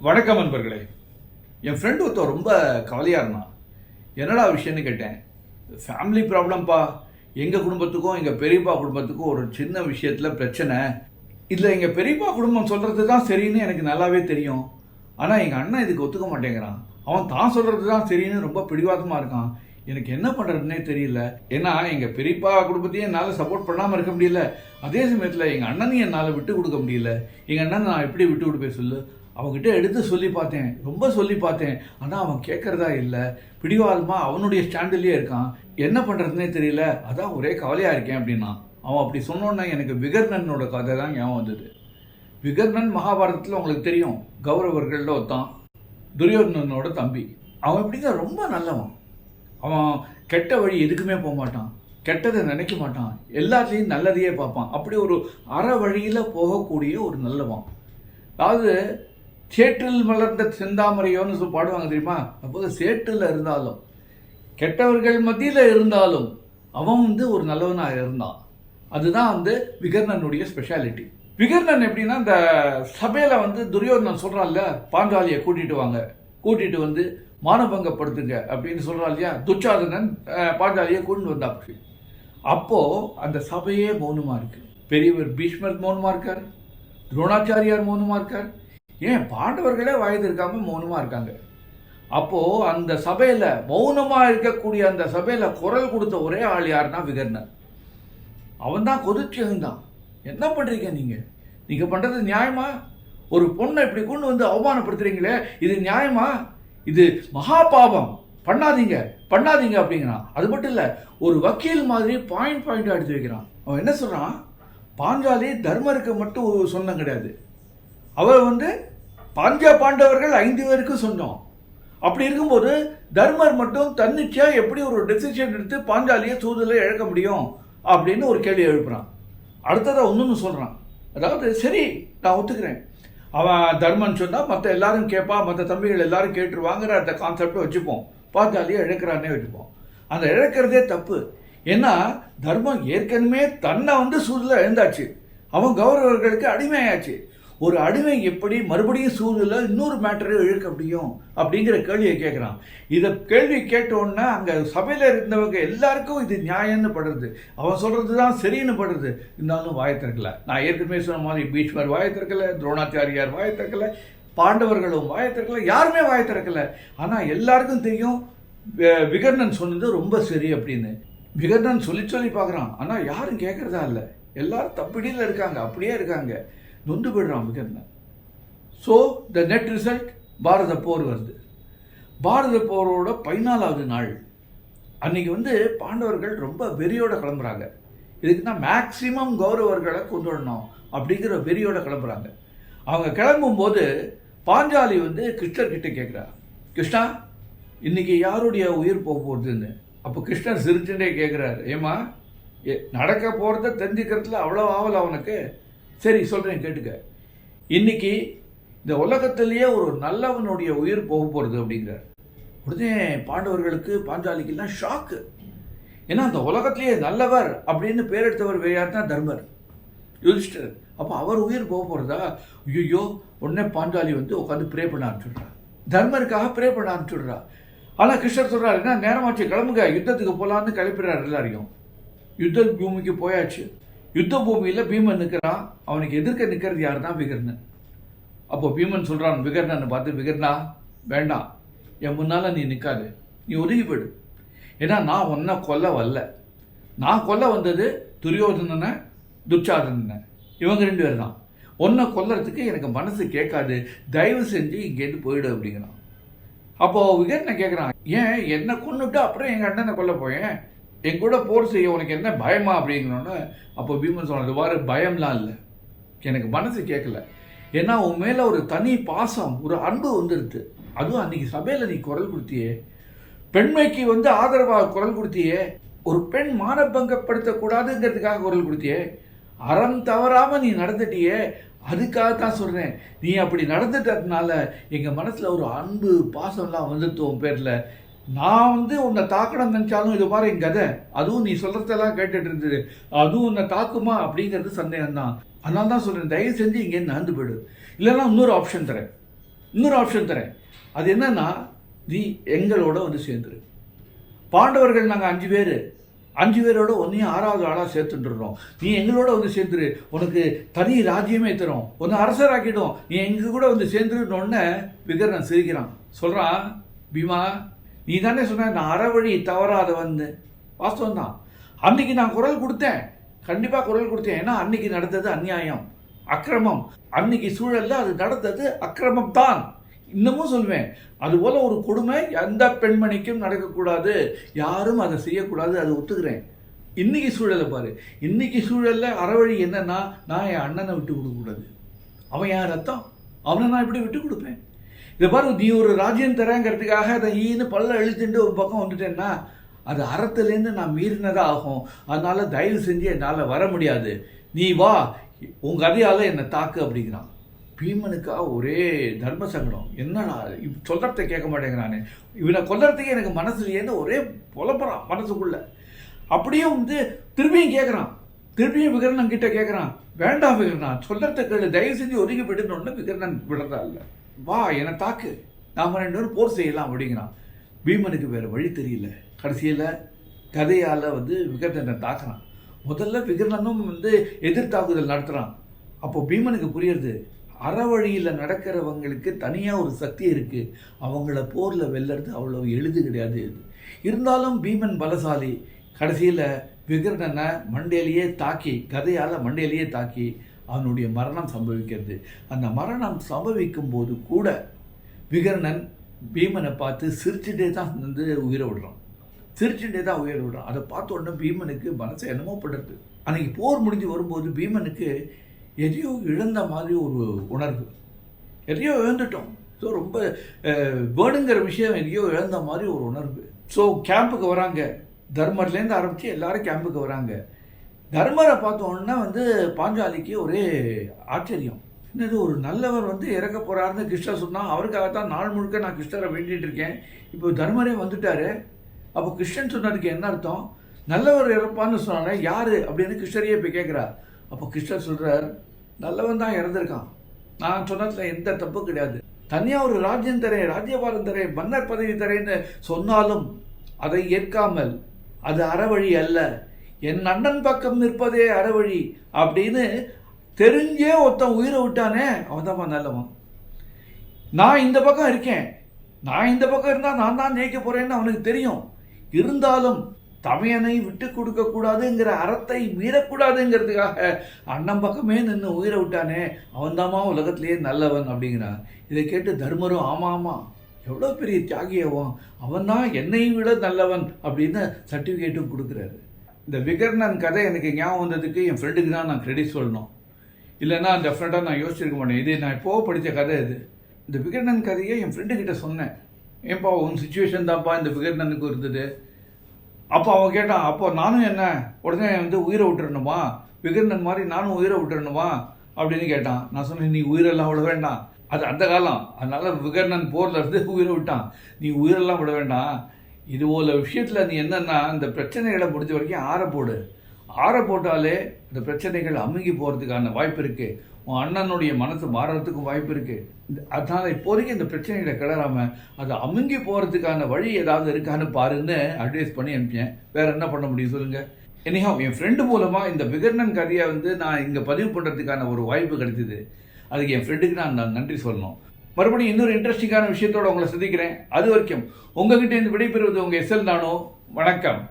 வணக்கம் நண்பர்களே. என் ஃப்ரெண்டு ஒருத்தர் ரொம்ப கவலையாக இருந்தான். என்னடா விஷயம்னு கேட்டேன். ஃபேமிலி ப்ராப்ளம்ப்பா. எங்கள் குடும்பத்துக்கும் எங்கள் பெரியப்பா குடும்பத்துக்கும் ஒரு சின்ன விஷயத்தில் பிரச்சனை. இதில் எங்கள் பெரியப்பா குடும்பம் சொல்கிறது தான் சரின்னு எனக்கு நல்லாவே தெரியும். ஆனால் எங்கள் அண்ணன் இதுக்கு ஒத்துக்க மாட்டேங்கிறான். அவன் தான் சொல்கிறது தான் சரின்னு ரொம்ப பிடிவாதமாக இருக்கான். எனக்கு என்ன பண்ணுறதுனே தெரியல. ஏன்னா எங்கள் பெரியப்பா குடும்பத்தையும் என்னால் சப்போர்ட் பண்ணாமல் இருக்க முடியல. அதே சமயத்தில் எங்கள் அண்ணனையும் என்னால் விட்டு கொடுக்க முடியல. எங்கள் அண்ணன் நான் எப்படி விட்டு கொடுப்பேன் சொல்லு. அவங்ககிட்ட எடுத்து சொல்லி பார்த்தேன், ரொம்ப சொல்லி பார்த்தேன். ஆனால் அவன் கேட்குறதா இல்லை. பிடிவாதமாக அவனுடைய ஸ்டாண்டிலே இருக்கான். என்ன பண்ணுறதுனே தெரியல. அதான் ஒரே கவலையாக இருக்கேன் அப்படின்னா. அவன் அப்படி சொன்னோன்னா எனக்கு விகர்ணனோட கதை தான் ஞாபகம் வந்தது. விகர்ணன் மகாபாரதத்தில் உங்களுக்கு தெரியும், கௌரவர்களில் ஒருத்தான், துரியோதனனோட தம்பி. அவன் எப்படிங்க ரொம்ப நல்லவன். அவன் கெட்ட வழி எதுக்குமே போக மாட்டான், கெட்டதை நினைக்க மாட்டான், எல்லாத்தையும் நல்லதையே பார்ப்பான். அப்படி ஒரு அற வழியில் போகக்கூடிய ஒரு நல்லவன். அதாவது சேற்றில் மலர்ந்த செந்தாமரையோன்னு பாடுவாங்க தெரியுமா. அப்போது சேற்றில் இருந்தாலும் கெட்டவர்கள் மத்தியில் இருந்தாலும் அவன் ஒரு நல்லவனாக இருந்தான். அதுதான் விகர்ணனுடைய ஸ்பெஷாலிட்டி. விகர்ணன் எப்படின்னா, இந்த சபையில் துரியோதனன் சொல்கிறான்ல, பாஞ்சாலியை கூட்டிகிட்டு வாங்க, கூட்டிகிட்டு மானபங்கப்படுத்துங்க அப்படின்னு சொல்கிறான் இல்லையா. துச்சாதனன் பாஞ்சாலியை கூட்டிட்டு வந்தாப்பு. அப்போது அந்த சபையே மௌனமாக இருக்கு. பெரியவர் பீஷ்மர் மௌனமாக இருக்கார், துரோணாச்சாரியார் மௌனமாக இருக்கார், ஏன் பாண்டவர்களே வாய்திருக்காம மௌனமாக இருக்காங்க. அப்போது அந்த சபையில் மௌனமாக இருக்கக்கூடிய அந்த சபையில் குரல் கொடுத்த ஒரே ஆள் யாருன்னா விகர்ணன். அவன் தான் கொதிச்சு இருந்தான். என்ன பண்ணுறீங்க நீங்கள் பண்ணுறது நியாயமா? ஒரு பொண்ணை இப்படி கொண்டு அவமானப்படுத்துறீங்களே, இது நியாயமா? இது மகா பாவம், பண்ணாதீங்க அப்படிங்கிறான். அது மட்டும் இல்லை, ஒரு வக்கீல் மாதிரி பாயிண்டாக எடுத்து வைக்கிறான். அவன் என்ன சொல்கிறான், பாஞ்சாலி தர்மருக்கு மட்டும் சொந்தம் கிடையாது, அவர் பாண்டவர்கள் 5 பேருக்கும் சொந்தம். அப்படி இருக்கும்போது தர்மர் மட்டும் தன்னிச்சையா எப்படி ஒரு டெசிஷன் எடுத்து பாஞ்சாலியை சூதுல இழக்க முடியும் அப்படின்னு ஒரு கேள்வி எழுப்புறான். அடுத்ததை ஒன்று சொல்கிறான். அதாவது சரி, நான் ஒத்துக்கிறேன், அவன் தர்மன் சொன்னால் மற்ற எல்லாரும் கேட்பா, மற்ற தம்பிகள் எல்லாரும் கேட்டுருவாங்கிற அந்த கான்செப்டை வச்சுப்போம். பாஞ்சாலியை இழக்கிறானே வச்சுப்போம். அந்த இழக்கிறதே தப்பு. ஏன்னா தர்மம் ஏற்கனவே தன்னை சூதுல இழந்தாச்சு. அவன் கௌரவர்களுக்கு அடிமையாச்சு. ஒரு அடிமை எப்படி மறுபடியும் சூதுல இன்னொரு மேட்டரை இழுக்க முடியும் அப்படிங்கிற கேள்வியை கேட்குறான். இதை கேள்வி கேட்டோன்னா அங்கே சபையில் இருந்தவங்க எல்லாருக்கும் இது நியாயம்னு படுறது, அவன் சொல்கிறது தான் சரின்னு படுறது. இருந்தாலும் வாயை திறக்கல. நான் ஏற்கனவே சொன்ன மாதிரி பீஷ்மர் வாயை திறக்கல, துரோணாச்சாரியார் வாயை திறக்கல, பாண்டவர்களும் வாயை திறக்கல, யாருமே வாயை திறக்கல. ஆனால் எல்லாருக்கும் தெரியும் விகர்ணன் சொன்னது ரொம்ப சரி அப்படின்னு. விகர்ணன் சொல்லி பார்க்குறான். ஆனால் யாரும் கேட்குறதா இல்லை. எல்லாரும் தப்பிடியில் இருக்காங்க, அப்படியே இருக்காங்க. நொந்து போயிடுறான் Vikarnan. So the net result, பாரத போர் வருது. பாரத போரோட 14வது நாள் அன்னைக்கு பாண்டவர்கள் ரொம்ப வெறியோட கிளம்புறாங்க. இதுக்கு தான் மேக்சிமம் கௌரவர்களை கொண்டு வரணும் அப்படிங்கிற வெறியோட கிளம்புறாங்க. அவங்க கிளம்பும்போது பாஞ்சாலி கிருஷ்ணர்கிட்ட கேட்குறா, கிருஷ்ணா இன்னைக்கு யாருடைய உயிர் போக போகுதுன்னு. அப்போ கிருஷ்ணர் சிரிச்சுட்டே கேட்குறாரு, ஏமா நடக்க போகிறத தெரிஞ்சுக்கிறதுல அவ்வளோ ஆவல அவனுக்கு? சரி சொல்கிறேன் கேட்டுக்க. இன்னைக்கு இந்த உலகத்திலேயே ஒரு நல்லவனுடைய உயிர் போக போகிறது அப்படிங்கிறார். உடனே பாண்டவர்களுக்கு பாஞ்சாலிக்கெல்லாம் ஷாக்கு. ஏன்னா அந்த உலகத்திலேயே நல்லவர் அப்படின்னு பேர் எடுத்தவர் வேறு யார் தான் தர்மர், யுதிஷ்டர். அப்போ அவர் உயிர் போக போகிறதா? ஐயோ! உடனே பாஞ்சாலி உட்காந்து ப்ரே பண்ண ஆரம்பிச்சுடுறா, தர்மருக்காக ப்ரே பண்ண ஆரம்பிச்சுடுறா. ஆனால் கிருஷ்ணர் சொல்கிறாரு, என்ன நேரமாச்சு, கிளம்புங்க, யுத்தத்துக்கு போகலான்னு கிளப்பிடுறாரு எல்லாரையும். யுத்த பூமிக்கு போயாச்சு. யுத்த பூமியில் பீமன் நிற்கிறான். அவனுக்கு எதிர்க்க நிற்கிறது யார் தான் விகர்ணன். அப்போ பீமன் சொல்கிறான் விகர்ணனை பார்த்து, விகர்ணா வேண்டாம், என் முன்னால் நீ நிற்காது, நீ ஒதுங்கி போயிடு. ஏன்னா நான் உன்னை கொல்ல வரல. நான் கொல்ல வந்தது துரியோதனனை, துச்சாதனனை, இவங்க 2 பேர் தான். உன்னை கொல்லறதுக்கு எனக்கு மனசு கேட்காது, தயவு செஞ்சு இங்கேருந்து போயிடு அப்படிங்கிறான். அப்போது விகர்ணன் கேட்குறான், ஏன் என்னை கொன்னுட்டு அப்புறம் எங்கள் அண்ணனை கொல்ல போயேன், என் கூட போர் செய்ய உனக்கு என்ன பயமா அப்படிங்கிறோன்னு. அப்போ பீமன் சொன்னது, வாரு பயம்லாம் இல்லை, எனக்கு மனசு கேட்கல. ஏன்னா உன் மேலே ஒரு தனி பாசம், ஒரு அன்பு வந்துடுது. அதுவும் அன்னைக்கு சபையில் நீ குரல் கொடுத்தியே, பெண்மைக்கு ஆதரவாக குரல் கொடுத்தியே, ஒரு பெண் மானபங்கப்படுத்தக்கூடாதுங்கிறதுக்காக குரல் கொடுத்தியே, அறம் தவறாமல் நீ நடந்துட்டியே, அதுக்காகத்தான் சொல்கிறேன். நீ அப்படி நடந்துட்டதுனால எங்கள் மனசில் ஒரு அன்பு பாசம்லாம் வந்துட்டு உன் பேரில். நான் உன்னை தாக்கணும் நினச்சாலும் இது பாரு என் கதை, அதுவும் நீ சொல்கிறதெல்லாம் கேட்டுட்டு இருந்தது, அதுவும் உன்னை தாக்குமா அப்படிங்கிறது சந்தேகம்தான். அதனால தான் சொல்கிறேன், தயவு செஞ்சு இங்கேருந்து நகர்ந்து போயிடு, இல்லைன்னா இன்னொரு ஆப்ஷன் தரேன். இன்னொரு ஆப்ஷன் தரேன். அது என்னன்னா, நீ எங்களோட வந்து சேர்ந்துரு. பாண்டவர்கள் நாங்கள் 5 பேர், 5 பேரோட ஒன்றையும் 6வது ஆளாக சேர்த்துட்டுறோம். நீ எங்களோட வந்து சேர்ந்துரு, உனக்கு தனி ராஜ்யமே தரும், ஒன்று அரசராக்கிடும், நீ எங்க கூட வந்து சேர்ந்துருன்னொன்னே விகர்ணன் சிரிக்கிறான். சொல்கிறான், பீமா நீ தானே சொன்ன நான் அறவழி தவறாதவன். வாஸ்தவம் தான். அன்னைக்கு நான் குரல் கொடுத்தேன், கண்டிப்பாக குரல் கொடுத்தேன். ஏன்னா அன்னைக்கு நடந்தது அநியாயம், அக்கிரமம். அன்னைக்கு சூழலில் அது நடந்தது அக்கிரமம் தான். இன்னமும் சொல்வேன், அதுபோல் ஒரு கொடுமை எந்த பெண்மணிக்கும் நடக்கக்கூடாது, யாரும் அதை செய்யக்கூடாது, அதை ஒத்துக்கிறேன். இன்னைக்கு சூழலை பாரு. இன்னைக்கு சூழலில் அறவழி என்னன்னா, நான் என் அண்ணனை விட்டு கொடுக்கக்கூடாது, அவன் என் ரத்தம், அவனை நான் எப்படி விட்டு கொடுப்பேன்? இதை பாரு, நீ ஒரு ராஜ்யம் தரேங்கிறதுக்காக அதை ஈன்னு பல்ல இழுத்துட்டு ஒரு பக்கம் வந்துட்டேன்னா அது அறத்துலேருந்து நான் மீறினதாக ஆகும். அதனால தயவு செஞ்சு என்னால் வர முடியாது, நீ வா, உன் கதையால் என்னை தாக்கு அப்படிங்கிறான். பீமனுக்கா ஒரே தர்ம சங்கடம். என்னடா சொல்கிறத கேட்க மாட்டேங்கிறானே, இவனை கொல்றதுக்கு எனக்கு மனசுலேருந்து ஒரே புலப்புறான் மனசுக்குள்ள. அப்படியே வந்து திரும்பியும் கேட்குறான், திருப்பியும் விகர்ணன் கிட்ட கேட்குறான், வேண்டாம் விகர்ணன் சொல்கிறத கேளு, தயவு செஞ்சு ஒதுக்கி விடுனோன்னு விகர்ணன் விடுறதா இல்லை, வா என்னை தாக்கு, நாம் 2 பேரும் போர் செய்யலாம் அப்படிங்கிறான். பீமனுக்கு வேறு வழி தெரியல. கடைசியில் கதையால் வந்து விகர்ணனை தாக்குறான். முதல்ல விகர்ணனும் வந்து எதிர்த்தாக்குதல் நடத்துகிறான். அப்போ பீமனுக்கு புரியுறது, அறவழியில் நடக்கிறவங்களுக்கு தனியாக ஒரு சக்தி இருக்குது, அவங்கள போரில் வெல்லுறது அவ்வளோ எளிது கிடையாது. இருந்தாலும் பீமன் பலசாலி. கடைசியில் விகர்ணனை மண்டையிலேயே தாக்கி, கதையால் மண்டையிலேயே தாக்கி அவனுடைய மரணம் சம்பவிக்கிறது. அந்த மரணம் சம்பவிக்கும் போது கூட விகர்ணன் பீமனை பார்த்து சிரிச்சுட்டே தான் வந்து உயிரை விடுறான், சிரிச்சுட்டே தான் உயிரை விடுறான். அதை பார்த்த உடனே பீமனுக்கு மனசு என்னமோ படுறது. அன்னைக்கு போர் முடிஞ்சு வரும்போது பீமனுக்கு எதையோ இழந்த மாதிரி ஒரு உணர்வு, எதையோ இழந்துட்டோம், ஸோ ரொம்ப வேணுங்கிற விஷயம் எதையோ இழந்த மாதிரி ஒரு உணர்வு. ஸோ கேம்புக்கு வராங்க, தர்மர்லேருந்து ஆரம்பித்து எல்லாரும் கேம்புக்கு வராங்க. தர்மரை பார்த்தோன்னா வந்து பாஞ்சாலிக்கு ஒரே ஆச்சரியம். என்னது, ஒரு நல்லவர் வந்து இறக்க போகிறாருன்னு கிருஷ்ணர் சொன்னால், அவருக்காகத்தான் நாள் முழுக்க நான் கிருஷ்ணரை வேண்டிகிட்டு இருக்கேன், இப்போ தர்மரே வந்துட்டாரு, அப்போ கிருஷ்ணன் சொன்னதுக்கு என்ன அர்த்தம்? நல்லவர் இறப்பான்னு சொன்னாலே யார் அப்படின்னு கிருஷ்ணரையே இப்போ கேட்குறார். அப்போ கிருஷ்ணர் சொல்கிறார், நல்லவன் தான் இறந்துருக்கான், நான் சொன்னதுல எந்த தப்பு கிடையாது, தனியாக ஒரு ராஜ்யம் தரேன், ராஜ்யபாரம் தரேன், மன்னர் பதவி தரேன்னு சொன்னாலும் அதை ஏற்காமல் அது அறவழி அல்ல, என் அண்ணன் பக்கம் நிற்பதே அறவழி அப்படின்னு தெரிஞ்சே ஒருத்தன் உயிரை விட்டானே அவன் தான் நல்லவன். நான் இந்த பக்கம் இருக்கேன், நான் இந்த பக்கம் இருந்தால் நான் தான் ஜெயிக்க போறேன்னு அவனுக்கு தெரியும். இருந்தாலும் தமையனை விட்டு கொடுக்க கூடாதுங்கிற அறத்தை மீறக்கூடாதுங்கிறதுக்காக அண்ணன் பக்கமே நின்று உயிரை விட்டானே அவன்தாமா உலகத்திலேயே நல்லவன் அப்படிங்கிறான். இதை கேட்டு தர்மரும் ஆமா ஆமா எவ்வளோ பெரிய தியாகியவன், அவன் தான் என்னை விட நல்லவன் அப்படின்னு சர்டிஃபிகேட்டும் கொடுக்குறாரு. இந்த விகர்ணன் கதை எனக்கு ஞாபகம் வந்ததுக்கு என் ஃப்ரெண்டுக்கு தான் நான் கிரெடிட் சொல்லணும், இல்லைன்னா அந்த ஃப்ரெண்டாக நான் யோசிச்சிருக்க மாட்டேன். இது நான் இப்போது படித்த கதை. இது இந்த விகர்ணன் கதையை என் ஃப்ரெண்டுக்கிட்ட சொன்னேன், ஏன்பா உன் சுச்சுவேஷன் தான்ப்பா இந்த விகர்ணனுக்கு இருந்தது. அப்போ அவன் கேட்டான், அப்போ நானும் என்ன உடனே வந்து உயிரை விட்டுறணுமா, விகர்ணன் மாதிரி நானும் உயிரை விட்டுறணுமா அப்படின்னு கேட்டான். நான் சொன்னேன், நீ உயிரெல்லாம் விட வேண்டாம், அது அந்த காலம், அதனால விகர்ணன் போரில் இருந்து உயிரை விட்டான், நீ உயிரெல்லாம் விட வேண்டாம். இது போல விஷயத்தில் நீ என்னன்னா இந்த பிரச்சனைகளை முடிஞ்ச வரைக்கும் ஆற போடு, ஆற போட்டாலே இந்த பிரச்சனைகள் அமுங்கி போகிறதுக்கான வாய்ப்பு இருக்குது, உன் அண்ணனுடைய மனசு மாறுறதுக்கும் வாய்ப்பு இருக்குது. அதனால் இப்போதைக்கு இந்த பிரச்சனைகளை கிளறாமல் அது அமுங்கி போகிறதுக்கான வழி ஏதாவது இருக்கான்னு பாருன்னு அட்வைஸ் பண்ணி அனுப்பிச்சேன். வேறு என்ன பண்ண முடியும் சொல்லுங்கள். எனிஹாவ் என் ஃப்ரெண்டு மூலமாக இந்த விகர்ணன் கதையை வந்து நான் இங்கே பதிவு பண்ணுறதுக்கான ஒரு வாய்ப்பு கிடைச்சிது. அதுக்கு என் ஃப்ரெண்டுக்கு நான் நன்றி சொல்லணும். மறுபடியும் இன்னொரு இன்ட்ரெஸ்டிங்கான விஷயத்தோட உங்களை சந்திக்கிறேன். அது வரைக்கும் உங்ககிட்ட இருந்து விடைபெறுவது உங்கள் SL நானோ. வணக்கம்.